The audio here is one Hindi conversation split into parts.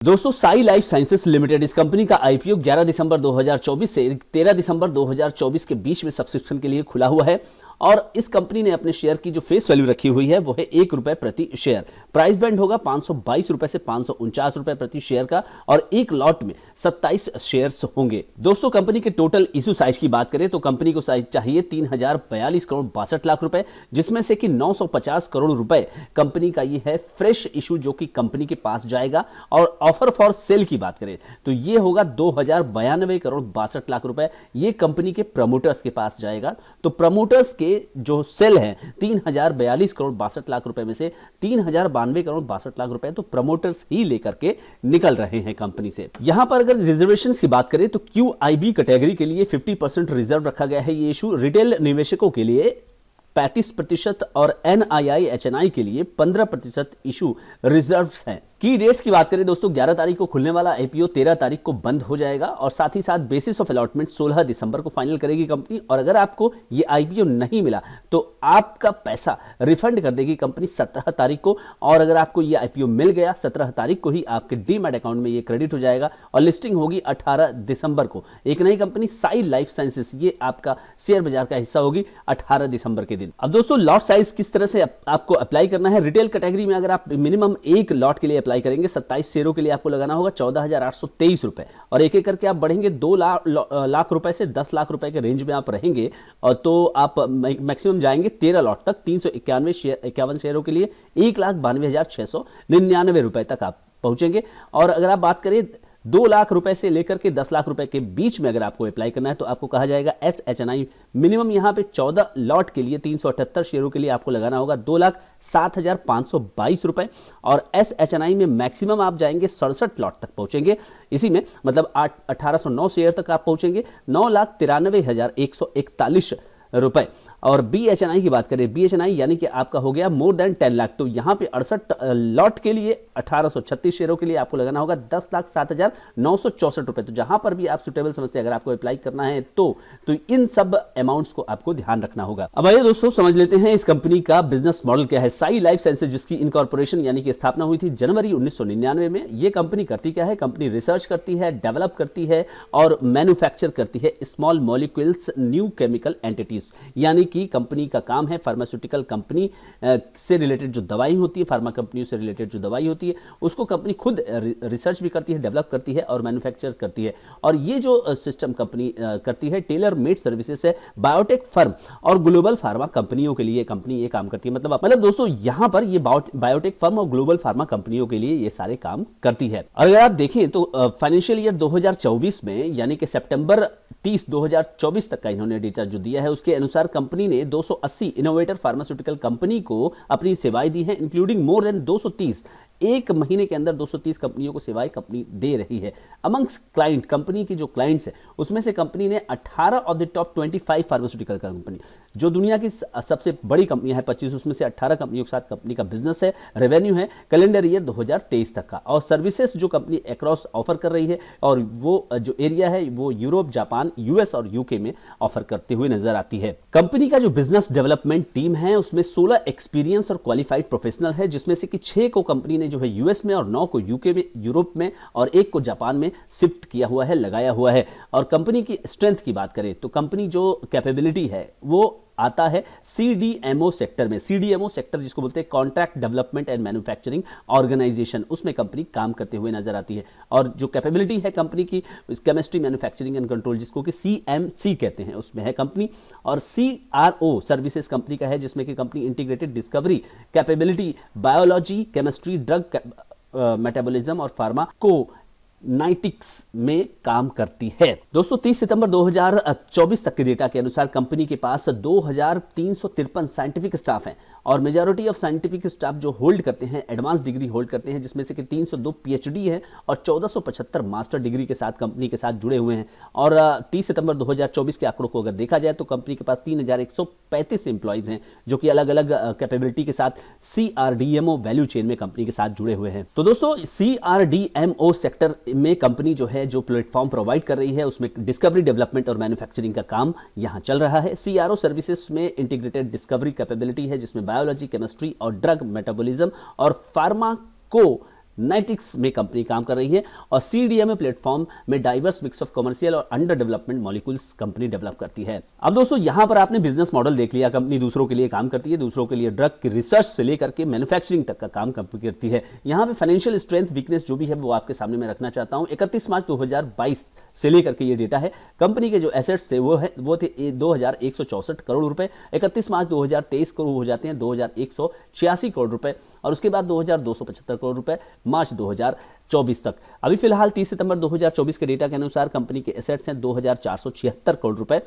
दोस्तों साई लाइफ साइंसेस लिमिटेड इस कंपनी का आईपीओ 11 दिसंबर 2024 से 13 दिसंबर 2024 के बीच में सब्सक्रिप्शन के लिए खुला हुआ है और इस कंपनी ने अपने शेयर की जो फेस वैल्यू रखी हुई है वो है ₹1 प्रति शेयर। प्राइस बैंड होगा ₹522 से ₹549 प्रति शेयर का और एक लॉट में 27 शेयर्स होंगे। दोस्तों कंपनी के टोटल इशू साइज की बात करें तो कंपनी को साइज चाहिए 3042 करोड़ 62 लाख रुपए, जिसमें से कि 950 करोड़ रुपए कंपनी का ये है फ्रेश इशू जो कि कंपनी के पास जाएगा। और ऑफर फॉर सेल की बात करें तो ये होगा 2092 करोड़ 62 लाख रुपए, ये कंपनी के प्रमोटर्स के पास जाएगा। तो प्रमोटर्स के जो सेल है 3042 करोड़ 62 लाख रुपए में से 3092 करोड़ 62 लाख रुपए तो प्रमोटर्स ही लेकर के निकल रहे हैं कंपनी से। यहां पर अगर रिजर्वेशंस की बात करें तो QIB कैटेगरी के लिए 50% रिजर्व रखा गया है ये इशू, रिटेल निवेशकों के लिए 35% और NII HNI के लिए 15% इशू रिजर्व हैं। की डेट्स की बात करें दोस्तों 11 तारीख को खुलने वाला आईपीओ 13 तारीख को बंद हो जाएगा और साथ ही साथ बेसिस ऑफ अलॉटमेंट 16 दिसंबर को फाइनल करेगी कंपनी। और अगर आपको ये आईपीओ नहीं मिला तो आपका पैसा रिफंड कर देगी कंपनी 17 तारीख को। और अगर आपको ये आईपीओ मिल गया 17 तारीख को ही आपके डीमैट अकाउंट में ये क्रेडिट हो जाएगा और लिस्टिंग होगी 18 दिसंबर को। एक नई कंपनी साई लाइफ साइंसेस ये आपका शेयर बाजार का हिस्सा होगी 18 दिसंबर के दिन। अब दोस्तों लॉट साइज किस तरह से आपको अप्लाई करना है, रिटेल कैटेगरी में अगर आप मिनिमम एक लॉट के लिए अप्लाई करेंगे 27 शेयरों के लिए आपको लगाना होगा 14,823 रुपए और एक एक करके आप बढ़ेंगे 2 लाख रुपए से 10 लाख रुपए के रेंज में आप रहेंगे और तो आप मैक्सिमम जाएंगे 13 लॉट तक 351 शेयरों के लिए 1,92,699 रुपए तक आप पहुंचेंगे। और अगर आप बात करें 2 लाख रुपए से लेकर के 10 लाख रुपए के बीच में अगर आपको अप्लाई करना है तो आपको कहा जाएगा SHNI मिनिमम यहां पे 14 लॉट के लिए 378 शेयरों के लिए आपको लगाना होगा 2,07,522 रुपए और SHNI में मैक्सिमम आप जाएंगे 67 लॉट तक पहुंचेंगे। इसी में मतलब 1809 शेयर तक आप पहुंचेंगे 9,93,141 रुपए। और BHNI की बात करें BHNI यानी कि आपका हो गया मोर देन 10 लाख, तो यहां पे 68 लॉट के लिए 1836 शेयरों के लिए आपको लगाना होगा 10,07,964 रुपए। तो जहां पर भी आप सुटेबल समझते हैं अगर आपको अप्लाई करना है तो इन सब अमाउंट्स को आपको ध्यान रखना होगा। अब आइए दोस्तों समझ लेते हैं इस कंपनी का बिजनेस मॉडल क्या है। साई लाइफ साइंसेज जिसकी इनकॉर्पोरेशन यानी कि स्थापना हुई थी जनवरी 1999 में। ये कंपनी करती क्या है, कंपनी रिसर्च करती है, डेवलप करती है और मैन्युफैक्चर करती है small molecules new chemical entities, यानी कि कंपनी का काम है फार्मास्यूटिकल कंपनी से रिलेटेड जो दवाई होती है, फार्मा कंपनियों से रिलेटेड जो दवाई होती है उसको कंपनी खुद रिसर्च भी करती है, डेवलप करती है और मैन्युफैक्चर करती है। और ये जो सिस्टम कंपनी करती है टेलर मेड सर्विसेज है बायोटेक फर्म और ग्लोबल फार्मा कंपनियों के लिए कंपनी ये काम करती है। मतलब दोस्तों यहां पर ये बायोटेक फर्म और ग्लोबल फार्मा कंपनियों के लिए ये सारे काम करती है। अगर आप देखें तो फाइनेंशियल ईयर 2024 में यानी कि सितंबर 30 2024 तक का इन्होंने डेटा जो दिया है उसके अनुसार कंपनी ने 280 इनोवेटर फार्मास्यूटिकल कंपनी को अपनी सेवाएं दी हैं, इंक्लूडिंग मोर देन 230 एक महीने के अंदर 230 कंपनियों को सेवाएं कंपनी दे रही है। अमंग्स क्लाइंट कंपनी की जो क्लाइंट्स है उसमें से कंपनी ने 18 of the top 25 pharmaceutical company जो दुनिया की सबसे बड़ी कंपनियां है 25 उसमें से 18 कंपनियों के साथ कंपनी का बिजनेस है, रेवेन्यू है कैलेंडर ईयर 2023 तक का। और सर्विसेज जो कंपनी अक्रॉस ऑफर कर रही है और वो जो एरिया है वो यूरोप, जापान, US और UK में ऑफर करते हुए नजर आती है। कंपनी का जो बिजनेस डेवलपमेंट टीम है उसमें 16 एक्सपीरियंस और क्वालिफाइड प्रोफेशनल है, जिसमें से कि 6 को कंपनी ने जो है US में और 9 को UK में, यूरोप में और 1 को जापान में शिफ्ट किया हुआ है, लगाया हुआ है। और कंपनी की स्ट्रेंथ की बात करें तो कंपनी जो कैपेबिलिटी है वो आता है CDMO सेक्टर में। CDMO सेक्टर जिसको बोलते हैं contract development and manufacturing organisation, उसमें कंपनी काम करते हुए नजर आती है। और जो कैपेबिलिटी है कंपनी की केमिस्ट्री, मैन्युफैक्चरिंग एंड कंट्रोल जिसको कि CMC कहते हैं उसमें है कंपनी। और CRO सर्विसेज कंपनी का है जिसमें कि company integrated discovery capability, biology, chemistry, drug metabolism और फार्माकोनाइटिक्स में काम करती है। दोस्तों 30 सितंबर 2024 तक के डेटा के अनुसार कंपनी के पास 2353 साइंटिफिक स्टाफ हैं और मेजॉरिटी ऑफ साइंटिफिक स्टाफ जो होल्ड करते हैं एडवांस डिग्री होल्ड करते हैं, जिसमें से कि 302 PhD है और 1475 मास्टर डिग्री के साथ कंपनी के साथ जुड़े हुए हैं। और 30 सितंबर 2024 के आंकड़ों को अगर देखा जाए तो कंपनी के पास 3135 एम्प्लॉइज हैं जो कि अलग अलग कैपेबिलिटी के साथ CRDMO वैल्यू चेन में कंपनी के साथ जुड़े हुए हैं। तो दोस्तों CRDMO सेक्टर में कंपनी जो है जो प्लेटफॉर्म प्रोवाइड कर रही है उसमें डिस्कवरी, डेवलपमेंट और मैन्युफैक्चरिंग का काम यहां चल रहा है। CRO सर्विसेज में इंटीग्रेटेड डिस्कवरी कैपेबिलिटी है जिसमें बायोलॉजी, केमिस्ट्री और ड्रग मेटाबॉलिज्म और फार्माको नाइटिक्स में कंपनी काम कर रही है और CDMO प्लेटफॉर्म में डाइवर्स मिक्स ऑफ कमर्शियल और under development molecules company develop करती है। अब दोस्तों यहां पर आपने बिजनेस मॉडल देख लिया, कंपनी दूसरों के लिए काम करती है, दूसरों के लिए ड्रग की रिसर्च से लेकर के मैन्युफैक्चरिंग तक का काम कंपनी करती है। यहां पे फाइनेंशियल स्ट्रेंथ वीकनेस जो भी है वो आपके सामने मैं रखना चाहता हूं। 31 मार्च 2022 से लेकर के ये डेटा है। कंपनी के जो एसेट्स थे वो थे 2164 करोड़ रुपए। 31 मार्च 2023 को हो जाते हैं 2186 करोड़ रुपए और उसके बाद 2275 करोड़ रुपए मार्च 2024 तक। अभी फिलहाल 30 सितंबर 2024 के डेटा के अनुसार कंपनी के एसेट्स हैं 2476 करोड़ रुपए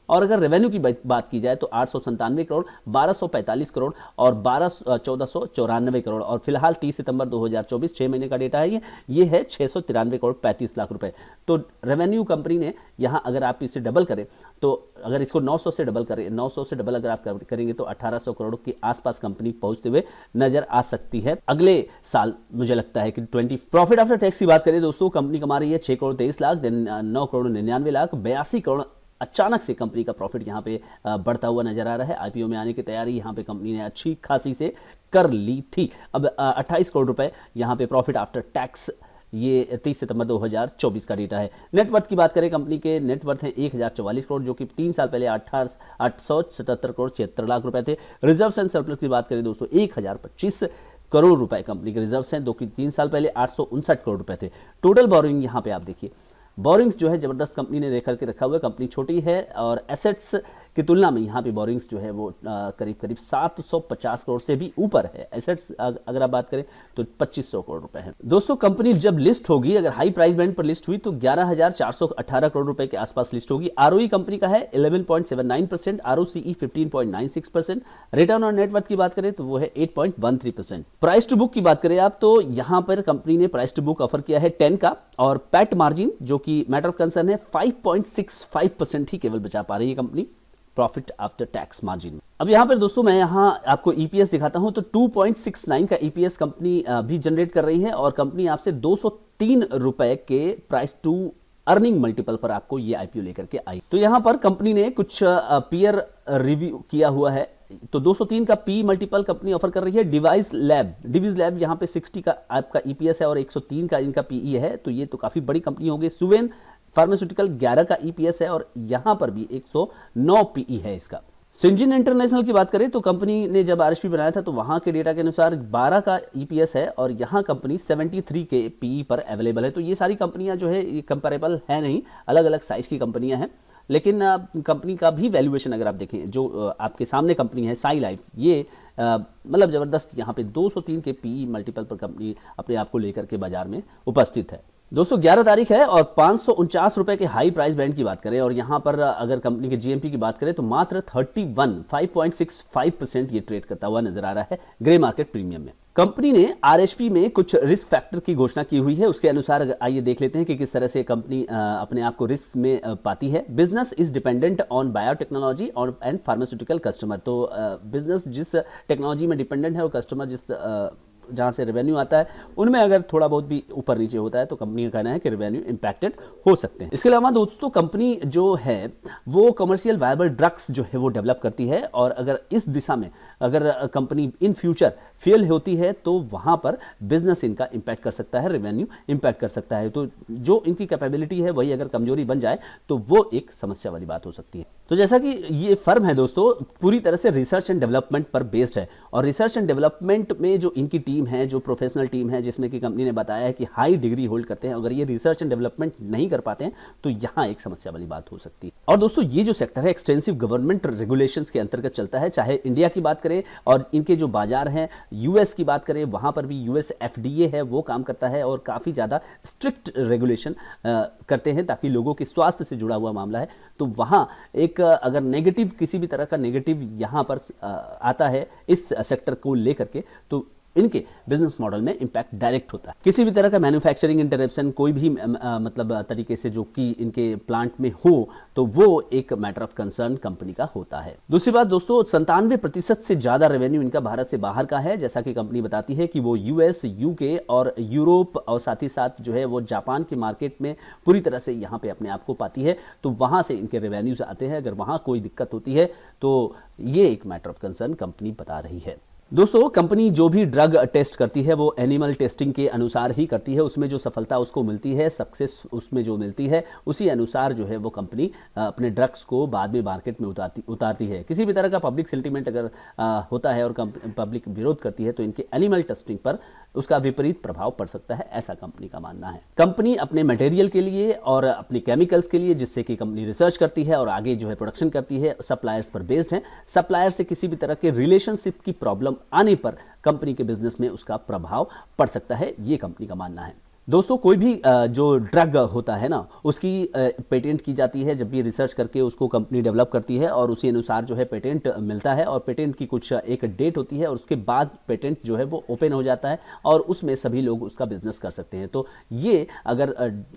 और अगर रेवेन्यू की बात की जाए तो 897 करोड़, 1245 करोड़ और 1494 करोड़ और फिलहाल 30 सितंबर 2024 6 महीने का डेटा है ये है 693 करोड़ 35 लाख रुपए। तो रेवेन्यू कंपनी ने यहाँ अगर आप इसे डबल करें तो अगर इसको 900 से डबल करें, 900 से डबल अगर आप करेंगे तो 1800 करोड़ के आसपास कंपनी पहुंचते हुए नजर आ सकती है अगले साल। मुझे लगता है कि 20 प्रॉफिट आफ्टर टैक्स की बात करें दोस्तों, कंपनी कमा रही है 6 करोड़ 23 लाख, देन 9 करोड़ 99 लाख, 82 करोड़। अचानक से कंपनी का प्रॉफिट यहाँ पे बढ़ता हुआ नजर आ रहा है। आईपीओ में आने की तैयारी यहाँ पे कंपनी ने अच्छी खासी से कर ली थी। अब 28 करोड़ रुपए यहाँ पे प्रॉफिट आफ्टर टैक्स, ये 30 सितंबर 2024 का डेटा है। नेटवर्थ की बात करें, कंपनी के नेटवर्थ हैं 1044 करोड़ जो कि 3 साल पहले 877 करोड़ 76 लाख रुपए थे। रिजर्व्स एंड सरप्लस की बात करें दोस्तों 1025 करोड़ रुपए कंपनी के रिजर्व्स हैं, जो कि 3 साल पहले 859 करोड़ रुपए थे। टोटल बोरोइंग यहाँ पे आप देखिए, बोरिंग्स जो है जबरदस्त कंपनी ने लेकर के रखा हुआ है। कंपनी छोटी है और एसेट्स की तुलना में यहाँ पे बोरिंग्स जो है वो करीब करीब 750 करोड़ से भी ऊपर है। एसेट्स अगर आप बात करें तो 2500 करोड़ रुपए है। दोस्तों कंपनी जब लिस्ट होगी, अगर हाई प्राइस बैंड पर लिस्ट हुई तो 11,418 करोड़ रुपए के आसपास लिस्ट होगी। आरओई कंपनी का है 11.79%, आरओसीई 15.96%, रिटर्न ऑन नेटवर्थ की बात करें तो वो है 8.13%। प्राइस टू बुक की बात करें आप तो यहाँ पर कंपनी ने प्राइस टू बुक ऑफर किया है 10 का और पैट मार्जिन जो कि मैटर ऑफ कंसर्न है 5.65% ही केवल बचा पा रही है company profit after tax margin. अब यहाँ पर दोस्तों मैं यहाँ आपको ईपीएस दिखाता हूँ तो 2.69 का ईपीएस कंपनी भी जनरेट कर रही है और कंपनी आपसे 203 रुपए के प्राइस टू अर्निंग मल्टीपल पर आपको ये आईपीओ लेकर के आई। तो यहाँ पर कंपनी ने कुछ पीयर रिव्यू किया हुआ है तो 203 का पी मल्टीपल कंपनी ऑफर कर रही है। डिवाइस लैब यहाँ पे 60 का आपका ईपीएस है और 103 का इनका पीई है, तो ये तो काफी बड़ी कंपनी होगी। सुवेन फार्मास्यूटिकल 11 का ईपीएस है और यहां पर भी 109 पीई है इसका। सिंजिन इंटरनेशनल की बात करें तो कंपनी ने जब आरएसपी बनाया था तो वहां के डेटा के अनुसार 12 का ईपीएस है और यहां कंपनी 73 के पीई पर अवेलेबल है। तो ये सारी कंपनियां जो है ये कंपेरेबल है नहीं, अलग अलग साइज की कंपनियां हैं, लेकिन कंपनी का भी वैल्यूएशन अगर आप देखें जो आपके सामने कंपनी है साई लाइफ, ये मतलब जबरदस्त यहाँ पे 203 के पीई मल्टीपल पर कंपनी अपने आप को लेकर के बाजार में उपस्थित है। दोस्तों 11 तारीख है और 549 रुपए के हाई प्राइस बैंड की बात करें और यहां पर अगर कंपनी के जीएमपी की बात करें तो मात्र 5.65% ये ट्रेड करता हुआ नजर आ रहा है ग्रे मार्केट प्रीमियम में। कंपनी ने आरएसपी में कुछ रिस्क फैक्टर की घोषणा की हुई है, उसके अनुसार आइए देख लेते हैं कि किस तरह से कंपनी अपने आप को रिस्क में पाती है। Business is dependent on biotechnology और एंड फार्मास्यूटिकल कस्टमर। तो बिजनेस जिस टेक्नोलॉजी में डिपेंडेंट है और कस्टमर जिस जहां से रेवेन्यू आता है उनमें अगर थोड़ा बहुत भी ऊपर नीचे होता है तो कंपनी का कहना है कि रेवेन्यू इंपैक्टेड हो सकते हैं। इसके अलावा दोस्तों कंपनी जो है वो कमर्शियल वायबल ड्रग्स जो है वो डेवलप करती है और अगर इस दिशा में अगर कंपनी इन फ्यूचर फेल होती है तो वहां पर बिजनेस इनका इंपैक्ट कर सकता है, रेवेन्यू इंपैक्ट कर सकता है। तो जो इनकी कैपेबिलिटी है वही अगर कमजोरी बन जाए तो वो एक समस्या वाली बात हो सकती है। तो जैसा कि ये फर्म है दोस्तों पूरी तरह से रिसर्च एंड डेवलपमेंट पर बेस्ड है और रिसर्च एंड डेवलपमेंट में जो इनकी टीम है, जो प्रोफेशनल टीम है, जिसमें कि कंपनी ने बताया है कि हाई डिग्री होल्ड करते हैं, अगर ये रिसर्च एंड डेवलपमेंट नहीं कर पाते हैं तो यहाँ एक समस्या वाली बात हो सकती है। और दोस्तों ये जो सेक्टर है एक्सटेंसिव गवर्नमेंट रेगुलेशंस के अंतर्गत चलता है, चाहे इंडिया की बात करें और इनके जो बाजार हैं यूएस की बात करें वहां पर भी यूएस एफडीए है वो काम करता है और काफी ज्यादा स्ट्रिक्ट रेगुलेशन करते हैं ताकि लोगों के स्वास्थ्य से जुड़ा हुआ मामला है। तो वहां एक अगर नेगेटिव किसी भी तरह का नेगेटिव यहां पर आता है इस सेक्टर को लेकर के तो इनके बिजनेस मॉडल में इंपैक्ट डायरेक्ट होता है। किसी भी तरह का मैन्युफैक्चरिंग इंटरप्शन कोई भी मतलब तरीके से जो कि इनके प्लांट में हो तो वो एक मैटर ऑफ कंसर्न कंपनी का होता है। दूसरी बात दोस्तों 97% से ज्यादा रेवेन्यू इनका भारत से बाहर का है, जैसा कि कंपनी बताती है कि वो यूएस, यूके और यूरोप और साथ ही साथ जो है वो जापान के मार्केट में पूरी तरह से यहाँ पे अपने आप को पाती है। तो वहां से इनके रेवेन्यूज आते हैं, अगर वहां कोई दिक्कत होती है तो ये एक मैटर ऑफ कंसर्न कंपनी बता रही है। दोस्तों कंपनी जो भी ड्रग टेस्ट करती है वो एनिमल टेस्टिंग के अनुसार ही करती है। उसमें जो सफलता उसको मिलती है, सक्सेस उसमें जो मिलती है, उसी अनुसार जो है वो कंपनी अपने ड्रग्स को बाद में मार्केट में उतारती है। किसी भी तरह का पब्लिक सेंटीमेंट अगर होता है और पब्लिक विरोध करती है तो इनके एनिमल टेस्टिंग पर उसका विपरीत प्रभाव पड़ सकता है, ऐसा कंपनी का मानना है। कंपनी अपने मटेरियल के लिए और अपने केमिकल्स के लिए, जिससे कि कंपनी रिसर्च करती है और आगे जो है प्रोडक्शन करती है, सप्लायर्स पर बेस्ड है। सप्लायर से किसी भी तरह के रिलेशनशिप की प्रॉब्लम आने पर कंपनी के बिजनेस में उसका प्रभाव पड़ सकता है, ये कंपनी का मानना है। दोस्तों कोई भी जो ड्रग होता है ना, उसकी पेटेंट की जाती है जब भी रिसर्च करके उसको कंपनी डेवलप करती है और उसी अनुसार जो है पेटेंट मिलता है और पेटेंट की कुछ एक डेट होती है और उसके बाद पेटेंट जो है वो ओपन हो जाता है और उसमें सभी लोग उसका बिजनेस कर सकते हैं। तो ये अगर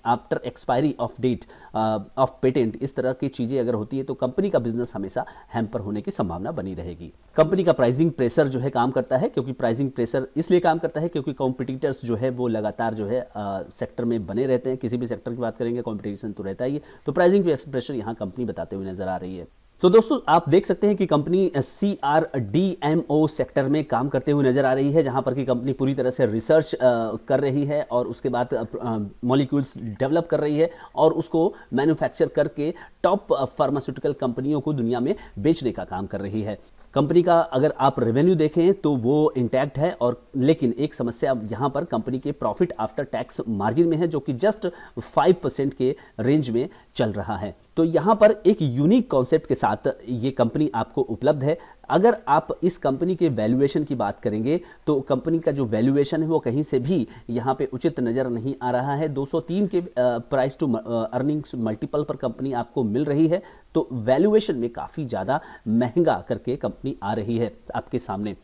after expiry of date of patent इस तरह की चीज़ें अगर होती है तो कंपनी का बिजनेस हमेशा हैम्पर होने की संभावना बनी रहेगी। कंपनी का प्राइसिंग प्रेशर जो है काम करता है, क्योंकि प्राइसिंग प्रेशर इसलिए काम करता है क्योंकि कॉम्पिटिटर्स जो है वो लगातार जो है सेक्टर में बने रहते हैं। किसी भी सेक्टर की बात करेंगे कंपटीशन तो रहता ही है, तो प्राइसिंग प्रेशर यहाँ कंपनी बताते हुए नजर आ रही है। तो दोस्तों आप देख सकते हैं कि कंपनी CRDMO सेक्टर में काम करते हुए नजर आ रही है, जहां पर कि कंपनी पूरी तरह से रिसर्च कर रही है और उसके बाद मॉलिक्यूल्स डेवलप कर रही है और उसको मैन्युफैक्चर करके टॉप फार्मास्यूटिकल कंपनियों को दुनिया में बेचने का काम कर रही है। कंपनी का अगर आप रेवेन्यू देखें तो वो इंटैक्ट है, और लेकिन एक समस्या यहाँ पर कंपनी के प्रॉफिट आफ्टर टैक्स मार्जिन में है, जो कि जस्ट 5% के रेंज में चल रहा है। तो यहाँ पर एक यूनिक कॉन्सेप्ट के साथ ये कंपनी आपको उपलब्ध है। अगर आप इस कंपनी के वैल्यूएशन की बात करेंगे तो कंपनी का जो वैल्यूएशन है वो कहीं से भी यहाँ पे उचित नज़र नहीं आ रहा है। 203 के प्राइस टू अर्निंग्स मल्टीपल पर कंपनी आपको मिल रही है, तो वैल्यूएशन में काफ़ी ज़्यादा महंगा करके कंपनी आ रही है आपके सामने।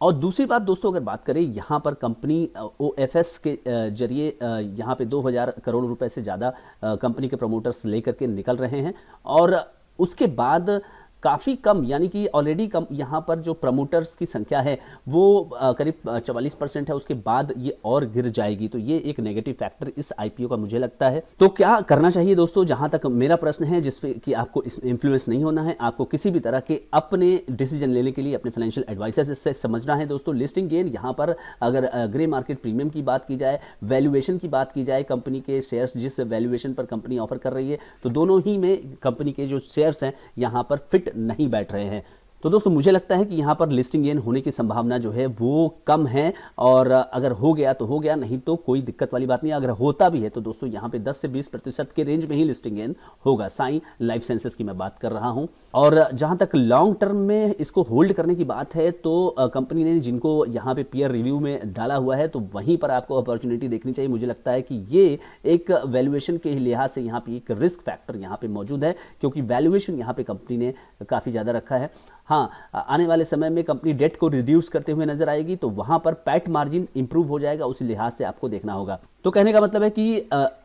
और दूसरी बात दोस्तों, अगर बात करें यहाँ पर कंपनी OFS के जरिए यहाँ पे 2000 करोड़ रुपए से ज़्यादा कंपनी के प्रमोटर्स लेकर के निकल रहे हैं, और उसके बाद काफ़ी कम यानी कि ऑलरेडी कम यहाँ पर जो प्रमोटर्स की संख्या है वो करीब 44% है, उसके बाद ये और गिर जाएगी। तो ये एक नेगेटिव फैक्टर इस IPO का मुझे लगता है। तो क्या करना चाहिए दोस्तों, जहाँ तक मेरा प्रश्न है, जिसपे कि आपको इन्फ्लुएंस नहीं होना है, आपको किसी भी तरह के अपने डिसीजन लेने के लिए अपने फाइनेंशियल एडवाइजर से समझना है। दोस्तों लिस्टिंग गेन यहाँ पर अगर ग्रे मार्केट प्रीमियम की बात की जाए, वैल्यूएशन की बात की जाए, कंपनी के शेयर्स जिस वैल्यूएशन पर कंपनी ऑफर कर रही है, तो दोनों ही में कंपनी के जो शेयर्स हैं यहाँ पर फिट नहीं बैठ रहे हैं। तो दोस्तों मुझे लगता है कि यहाँ पर लिस्टिंग गेन होने की संभावना जो है वो कम है, और अगर हो गया तो हो गया, नहीं तो कोई दिक्कत वाली बात नहीं। अगर होता भी है तो दोस्तों यहाँ पे 10 से 20% के रेंज में ही लिस्टिंग गेन होगा। साई लाइफ साइंसेस की मैं बात कर रहा हूँ। और जहाँ तक लॉन्ग टर्म में इसको होल्ड करने की बात है तो कंपनी ने जिनको यहाँ पे पीयर रिव्यू में डाला हुआ है, तो वहीं पर आपको अपॉर्चुनिटी देखनी चाहिए। मुझे लगता है कि ये एक वैल्यूएशन के लिहाज से यहाँ पे एक रिस्क फैक्टर यहाँ पे मौजूद है, क्योंकि वैल्यूएशन यहाँ पे कंपनी ने काफ़ी ज़्यादा रखा है। हाँ, आने वाले समय में कंपनी डेट को रिड्यूस करते हुए नजर आएगी, तो वहां पर पैट मार्जिन इंप्रूव हो जाएगा, उस लिहाज से आपको देखना होगा। तो कहने का मतलब है कि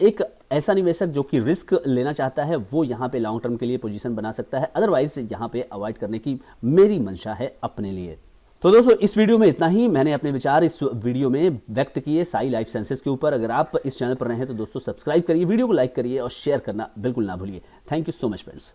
एक ऐसा निवेशक जो कि रिस्क लेना चाहता है वो यहाँ पे लॉन्ग टर्म के लिए पोजीशन बना सकता है, अदरवाइज यहाँ पे अवॉइड करने की मेरी मंशा है अपने लिए। तो दोस्तों इस वीडियो में इतना ही। मैंने अपने विचार इस वीडियो में व्यक्त किए साई लाइफ साइंसेस के ऊपर। अगर आप इस चैनल पर रहे हैं तो दोस्तों सब्सक्राइब करिए, वीडियो को लाइक करिए और शेयर करना बिल्कुल ना भूलिए। Thank you so much friends.